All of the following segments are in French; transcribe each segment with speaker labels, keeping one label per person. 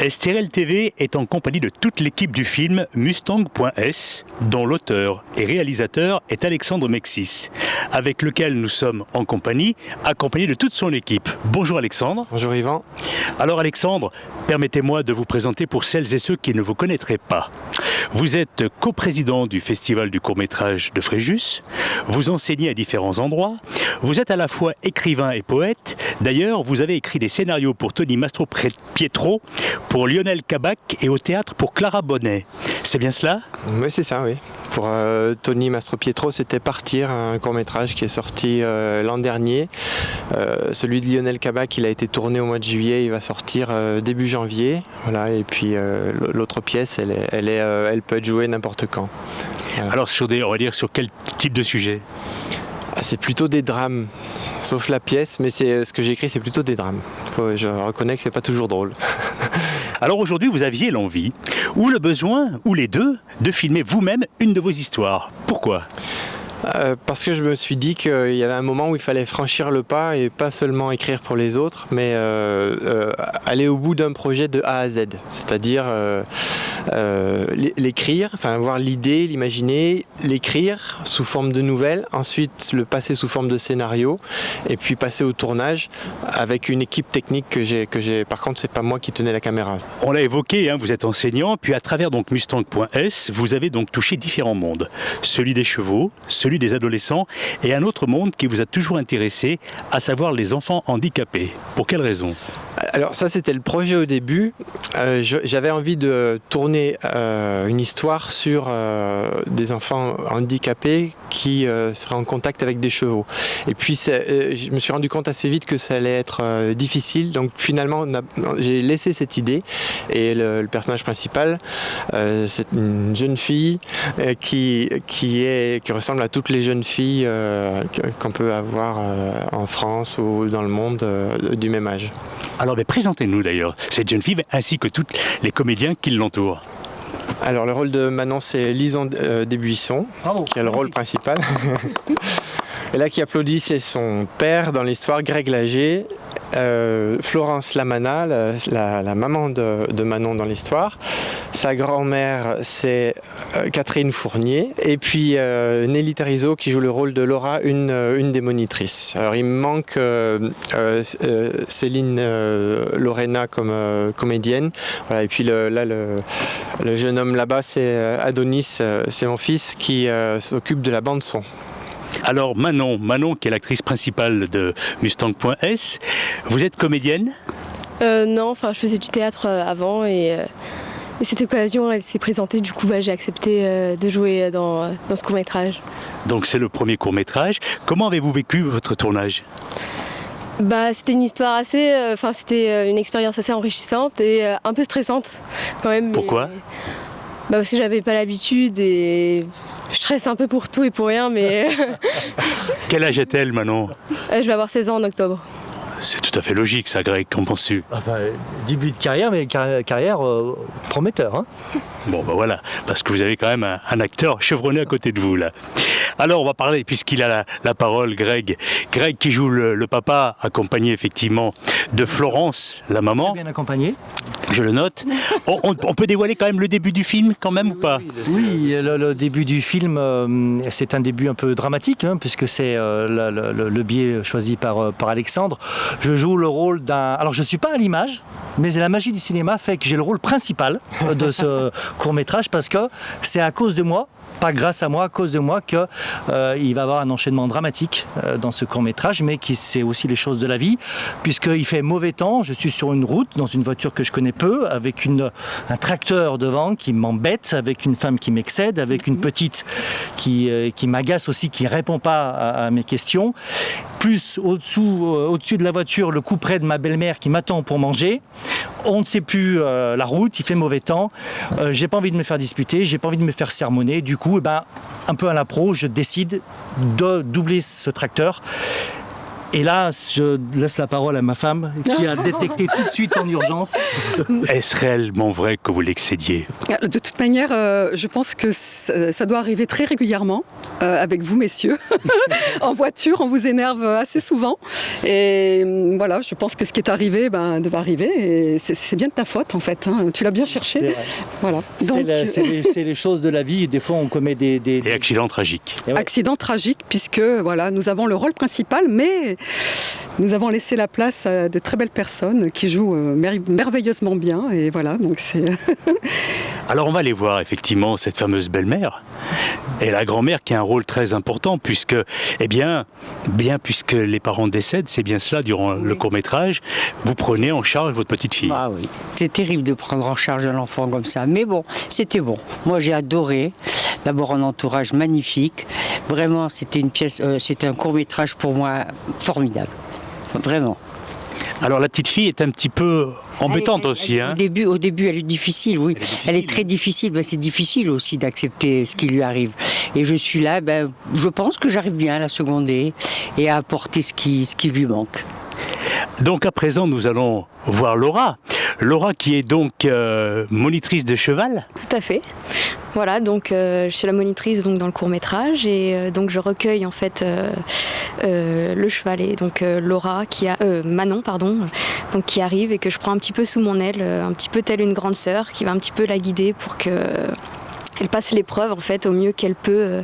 Speaker 1: STRL TV est en compagnie de toute l'équipe du film Mustang.s, dont l'auteur et réalisateur est Alexandre Mexis, avec lequel nous sommes en compagnie, accompagné de toute son équipe. Bonjour Alexandre.
Speaker 2: Bonjour Yvan.
Speaker 1: Alors Alexandre, permettez-moi de vous présenter pour celles et ceux qui ne vous connaîtraient pas. Vous êtes coprésident du Festival du court-métrage de Fréjus, vous enseignez à différents endroits, vous êtes à la fois écrivain et poète. D'ailleurs, vous avez écrit des scénarios pour Tony Mastropietro, pour Lionel Kabak et au théâtre pour Clara Bonnet. C'est bien cela ?
Speaker 2: Oui, c'est ça, oui. Pour Tony Mastropietro, c'était Partir, un court-métrage qui est sorti l'an dernier. Celui de Lionel Kabak, il a été tourné au mois de juillet, il va sortir début janvier. Voilà, et puis l'autre pièce, elle peut être jouée n'importe quand. Voilà.
Speaker 1: Alors, on va dire, sur quel type de sujet ?
Speaker 2: C'est plutôt des drames, sauf la pièce, mais ce que j'écris, c'est plutôt des drames. Je reconnais que c'est pas toujours drôle.
Speaker 1: Alors aujourd'hui, vous aviez l'envie, ou le besoin, ou les deux, de filmer vous-même une de vos histoires. Pourquoi ?
Speaker 2: Parce que je me suis dit qu'il y avait un moment où il fallait franchir le pas et pas seulement écrire pour les autres, mais aller au bout d'un projet de A à Z. C'est-à-dire l'écrire, enfin avoir l'idée, l'imaginer, l'écrire sous forme de nouvelle, ensuite le passer sous forme de scénario, et puis passer au tournage avec une équipe technique que j'ai. Par contre, c'est pas moi qui tenais la caméra.
Speaker 1: On l'a évoqué, vous êtes enseignant, puis à travers donc Mustang.s, vous avez donc touché différents mondes. Celui des chevaux, celui des adolescents et un autre monde qui vous a toujours intéressé, à savoir les enfants handicapés. Pour quelle raison ?
Speaker 2: Alors ça, c'était le projet au début. J'avais envie de tourner une histoire sur des enfants handicapés qui seraient en contact avec des chevaux. Et puis je me suis rendu compte assez vite que ça allait être difficile. Donc finalement, j'ai laissé cette idée. Et le personnage principal, c'est une jeune fille qui ressemble à toutes les jeunes filles qu'on peut avoir en France ou dans le monde du même âge.
Speaker 1: Alors présentez-nous d'ailleurs cette jeune fille ainsi que tous les comédiens qui l'entourent.
Speaker 2: Alors le rôle de Manon, c'est Lison Desbuissons, qui a le rôle principal. Et là qui applaudit, c'est son père dans l'histoire, Greg Lager. Florence Lamana, la maman de Manon dans l'histoire. Sa grand-mère, c'est Catherine Fournier. Et puis Nelly Tarizo qui joue le rôle de Laura, une des monitrices. Alors il me manque Céline Lorena comme comédienne. Voilà, et puis le jeune homme là-bas, c'est Adonis, c'est mon fils qui s'occupe de la bande-son.
Speaker 1: Alors Manon qui est l'actrice principale de Mustang.s, vous êtes comédienne ?
Speaker 3: Non, je faisais du théâtre avant et cette occasion elle s'est présentée, du coup j'ai accepté de jouer dans ce court-métrage. Donc
Speaker 1: c'est le premier court-métrage. Comment avez-vous vécu votre tournage ?
Speaker 3: C'était une histoire assez, c'était une expérience assez enrichissante et un peu stressante quand même.
Speaker 1: Pourquoi ?
Speaker 3: Parce que j'avais pas l'habitude et je stresse un peu pour tout et pour rien, mais...
Speaker 1: Quel âge a-t-elle, Manon ?
Speaker 3: Je vais avoir 16 ans en octobre.
Speaker 1: C'est tout à fait logique, ça, Greg. Qu'en penses-tu ?
Speaker 4: Début de carrière, mais carrière prometteur. Hein.
Speaker 1: Bon, voilà, parce que vous avez quand même un acteur chevronné à côté de vous, là. Alors, on va parler, puisqu'il a la parole, Greg. Greg qui joue le papa, accompagné effectivement de Florence, la maman.
Speaker 4: Très bien accompagné.
Speaker 1: Je le note. On peut dévoiler quand même le début du film, quand même, ou pas ?
Speaker 4: Oui, le début du film, c'est un début un peu dramatique, puisque c'est le biais choisi par Alexandre. Je joue le rôle d'un... Alors, je ne suis pas à l'image, mais la magie du cinéma fait que j'ai le rôle principal de ce court-métrage, parce que c'est à cause de moi, pas grâce à moi, à cause de moi, qu'il va y avoir un enchaînement dramatique dans ce court-métrage, mais qui c'est aussi les choses de la vie, puisqu'il fait mauvais temps, je suis sur une route, dans une voiture que je connais peu, avec un tracteur devant qui m'embête, avec une femme qui m'excède, avec une petite qui m'agace aussi, qui ne répond pas à mes questions, plus au-dessus de la voiture, le couperet de ma belle-mère qui m'attend pour manger. On ne sait plus la route, il fait mauvais temps, j'ai pas envie de me faire disputer, j'ai pas envie de me faire sermonner, du coup, un peu à la pro, je décide de doubler ce tracteur Et là, je laisse la parole à ma femme qui a détecté tout de suite en urgence.
Speaker 1: Est-ce réellement vrai que vous l'excédiez?
Speaker 5: De toute manière, je pense que ça doit arriver très régulièrement avec vous, messieurs. En voiture, on vous énerve assez souvent. Et voilà, je pense que ce qui est arrivé devait arriver. Et c'est bien de ta faute, en fait. Hein. Tu l'as bien cherché. Voilà. Donc,
Speaker 4: c'est les choses de la vie. Des fois, on commet des
Speaker 1: accidents tragiques.
Speaker 5: Accidents tragiques, puisque voilà, nous avons le rôle principal, mais nous avons laissé la place à de très belles personnes qui jouent merveilleusement bien. Et voilà, donc c'est...
Speaker 1: Alors on va aller voir effectivement cette fameuse belle-mère et la grand-mère qui a un rôle très important puisque, puisque les parents décèdent, c'est bien cela durant le court-métrage, vous prenez en charge votre petite fille.
Speaker 6: Ah oui, c'est terrible de prendre en charge un enfant comme ça, mais bon, c'était bon. Moi j'ai adoré, d'abord un entourage magnifique, vraiment c'était c'était un court-métrage pour moi formidable, vraiment.
Speaker 1: Alors la petite fille est un petit peu embêtante aussi. Hein.
Speaker 6: Au début, elle est difficile, oui. Elle est très difficile. C'est difficile aussi d'accepter ce qui lui arrive. Et je suis là, je pense que j'arrive bien à la seconder et à apporter ce qui lui manque.
Speaker 1: Donc à présent, nous allons voir Laura. Laura qui est donc monitrice de cheval.
Speaker 3: Tout à fait. Voilà, donc je suis la monitrice donc, dans le court-métrage et donc je recueille en fait le cheval et donc Manon donc qui arrive et que je prends un petit peu sous mon aile, un petit peu telle une grande sœur qui va un petit peu la guider pour que elle passe l'épreuve en fait au mieux qu'elle peut,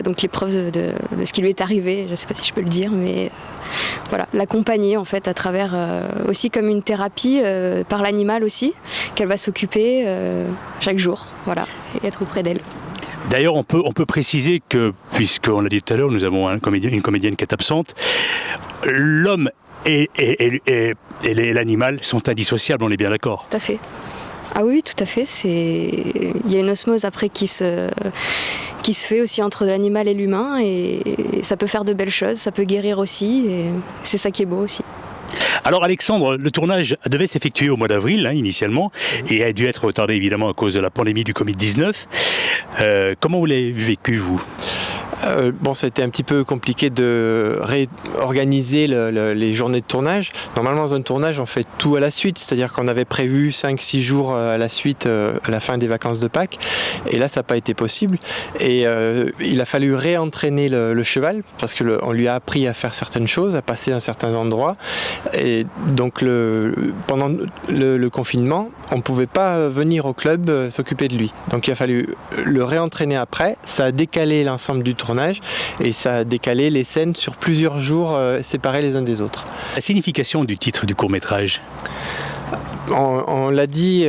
Speaker 3: donc l'épreuve de ce qui lui est arrivé, je ne sais pas si je peux le dire, mais voilà, l'accompagner en fait à travers aussi comme une thérapie par l'animal aussi, qu'elle va s'occuper chaque jour, voilà, et être auprès d'elle.
Speaker 1: D'ailleurs, on peut préciser que, puisqu'on l'a dit tout à l'heure, nous avons une comédienne qui est absente, l'homme et l'animal sont indissociables, on est bien d'accord.
Speaker 3: Tout à fait. Ah oui, tout à fait. Il y a une osmose après qui se fait aussi entre l'animal et l'humain et ça peut faire de belles choses, ça peut guérir aussi et c'est ça qui est beau aussi.
Speaker 1: Alors Alexandre, le tournage devait s'effectuer au mois d'avril initialement et a dû être retardé évidemment à cause de la pandémie du Covid-19. Comment vous l'avez vécu vous ?
Speaker 2: Ça a été un petit peu compliqué de réorganiser les journées de tournage. Normalement, dans un tournage, on fait tout à la suite, c'est-à-dire qu'on avait prévu 5-6 jours à la suite, à la fin des vacances de Pâques, et là, ça n'a pas été possible. Et il a fallu réentraîner le cheval, parce qu'on lui a appris à faire certaines choses, à passer à certains endroits. Et donc, pendant le confinement, on ne pouvait pas venir au club s'occuper de lui. Donc, il a fallu le réentraîner après. Ça a décalé l'ensemble du tournage et ça a décalé les scènes sur plusieurs jours séparés les uns des autres.
Speaker 1: La signification du titre du court-métrage ?
Speaker 2: On l'a dit,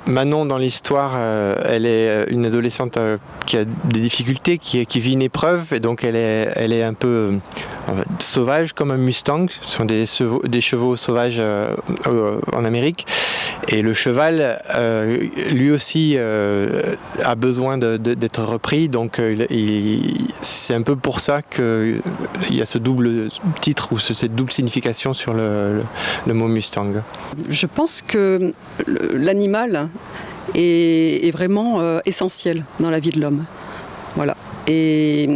Speaker 2: Manon dans l'histoire, elle est une adolescente qui a des difficultés, qui vit une épreuve et donc elle est un peu sauvage comme un Mustang. Ce sont des chevaux sauvages en Amérique. Et le cheval, lui aussi, a besoin d'être repris. Donc c'est un peu pour ça qu'il y a ce double titre ou cette double signification sur le mot Mustang.
Speaker 5: Je pense que l'animal est vraiment essentiel dans la vie de l'homme. Voilà. Et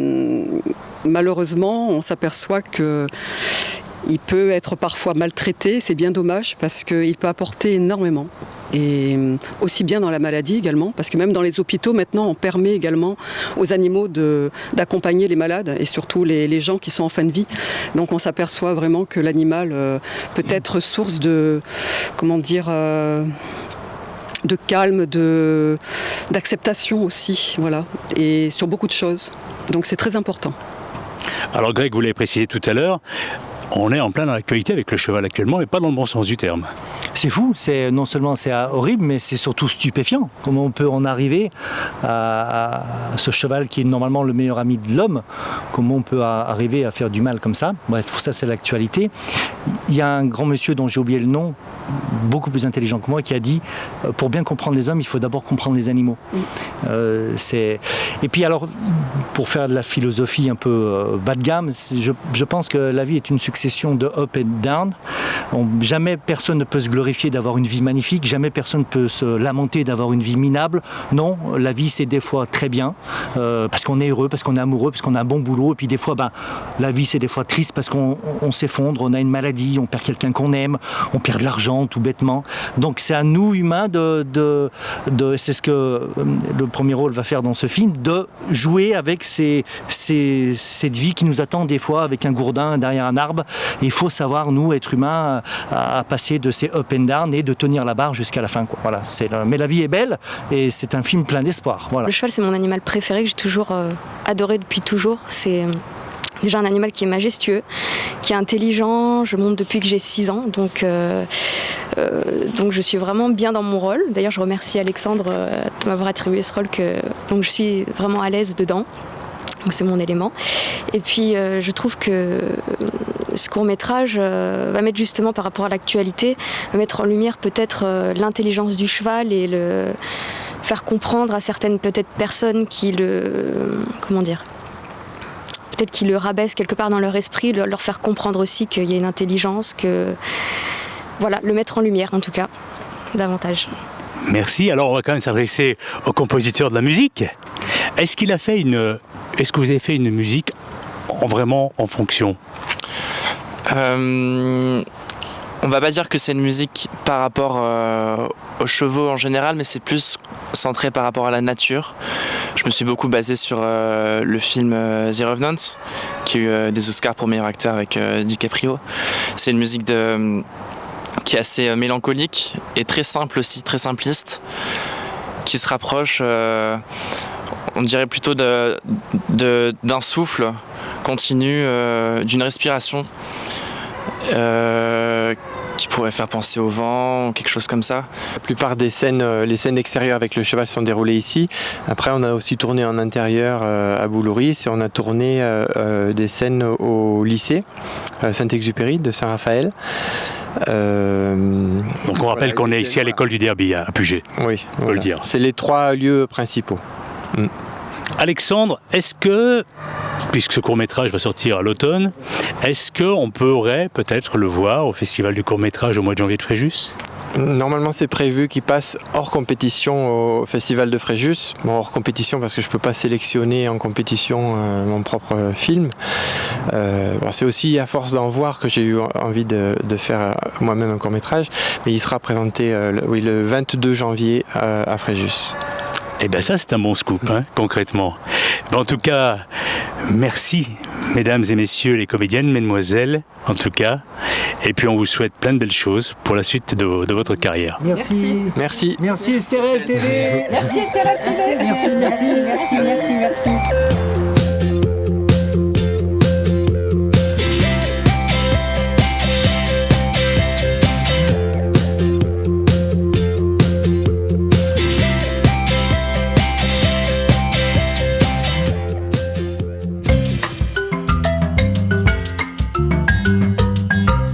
Speaker 5: malheureusement, on s'aperçoit que il peut être parfois maltraité, c'est bien dommage parce qu'il peut apporter énormément. Et aussi bien dans la maladie également, parce que même dans les hôpitaux maintenant on permet également aux animaux d'accompagner les malades et surtout les gens qui sont en fin de vie. Donc on s'aperçoit vraiment que l'animal peut être source de calme, d'acceptation aussi, voilà, et sur beaucoup de choses. Donc c'est très important.
Speaker 1: Alors Greg, vous l'avez précisé tout à l'heure, on est en plein dans l'actualité avec le cheval actuellement, mais pas dans le bon sens du terme.
Speaker 4: C'est fou, non seulement c'est horrible, mais c'est surtout stupéfiant. Comment on peut en arriver à ce cheval qui est normalement le meilleur ami de l'homme, comment on peut arriver à faire du mal comme ça. Bref, ça c'est l'actualité. Il y a un grand monsieur dont j'ai oublié le nom, beaucoup plus intelligent que moi, qui a dit pour bien comprendre les hommes, il faut d'abord comprendre les animaux. Et puis alors, pour faire de la philosophie un peu bas de gamme, je pense que la vie est une succession succession de up and down. Jamais personne ne peut se glorifier d'avoir une vie magnifique, jamais personne ne peut se lamenter d'avoir une vie minable. Non, la vie c'est des fois très bien, parce qu'on est heureux, parce qu'on est amoureux, parce qu'on a un bon boulot, et puis des fois, la vie c'est des fois triste parce qu'on s'effondre, on a une maladie, on perd quelqu'un qu'on aime, on perd de l'argent tout bêtement. Donc c'est à nous humains c'est ce que le premier rôle va faire dans ce film, de jouer avec cette vie qui nous attend des fois avec un gourdin derrière un arbre. Et il faut savoir, nous, être humains, à passer de ces up and down et de tenir la barre jusqu'à la fin, quoi. Voilà, mais la vie est belle et c'est un film plein d'espoir. Voilà.
Speaker 3: Le cheval, c'est mon animal préféré que j'ai toujours adoré depuis toujours. C'est déjà un animal qui est majestueux, qui est intelligent. Je monte depuis que j'ai 6 ans, donc je suis vraiment bien dans mon rôle. D'ailleurs, je remercie Alexandre de m'avoir attribué ce rôle, donc je suis vraiment à l'aise dedans. Donc c'est mon élément. Et puis je trouve que ce court-métrage va mettre justement par rapport à l'actualité, va mettre en lumière peut-être l'intelligence du cheval et le faire comprendre à certaines peut-être personnes qui peut-être qui le rabaissent quelque part dans leur esprit, leur faire comprendre aussi qu'il y a une intelligence, voilà, le mettre en lumière en tout cas, davantage.
Speaker 1: Merci. Alors on va quand même s'adresser au compositeur de la musique. Est-ce que vous avez fait une musique vraiment en fonction ?
Speaker 7: On va pas dire que c'est une musique par rapport aux chevaux en général, mais c'est plus centré par rapport à la nature. Je me suis beaucoup basé sur le film The Revenant, qui a eu des Oscars pour meilleur acteur avec DiCaprio. C'est une musique qui est assez mélancolique et très simple aussi, très simpliste, qui se rapproche, on dirait plutôt d'un souffle continu, d'une respiration. Qui pourrait faire penser au vent ou quelque chose comme ça.
Speaker 2: La plupart des scènes, les scènes extérieures avec le cheval sont déroulées ici. Après, on a aussi tourné en intérieur à Boulouris et on a tourné des scènes au lycée Saint-Exupéry de Saint-Raphaël.
Speaker 1: Donc on rappelle qu'on est ici à l'école du Derby à Puget.
Speaker 2: Oui,
Speaker 1: on peut le dire.
Speaker 2: C'est les 3 lieux principaux.
Speaker 1: Alexandre, est-ce que, puisque ce court-métrage va sortir à l'automne, est-ce qu'on pourrait peut-être le voir au Festival du court-métrage au mois de janvier de Fréjus ?
Speaker 2: Normalement, c'est prévu qu'il passe hors compétition au Festival de Fréjus. Bon, hors compétition parce que je ne peux pas sélectionner en compétition mon propre film. C'est aussi à force d'en voir que j'ai eu envie de faire moi-même un court-métrage. Mais il sera présenté le 22 janvier à Fréjus.
Speaker 1: Eh bien ça c'est un bon scoop, concrètement. En tout cas, merci mesdames et messieurs les comédiennes, mesdemoiselles, en tout cas. Et puis on vous souhaite plein de belles choses pour la suite de votre carrière.
Speaker 4: Merci.
Speaker 2: Merci.
Speaker 4: Merci Estérel TV.
Speaker 8: Merci Estérel TV.
Speaker 4: Merci.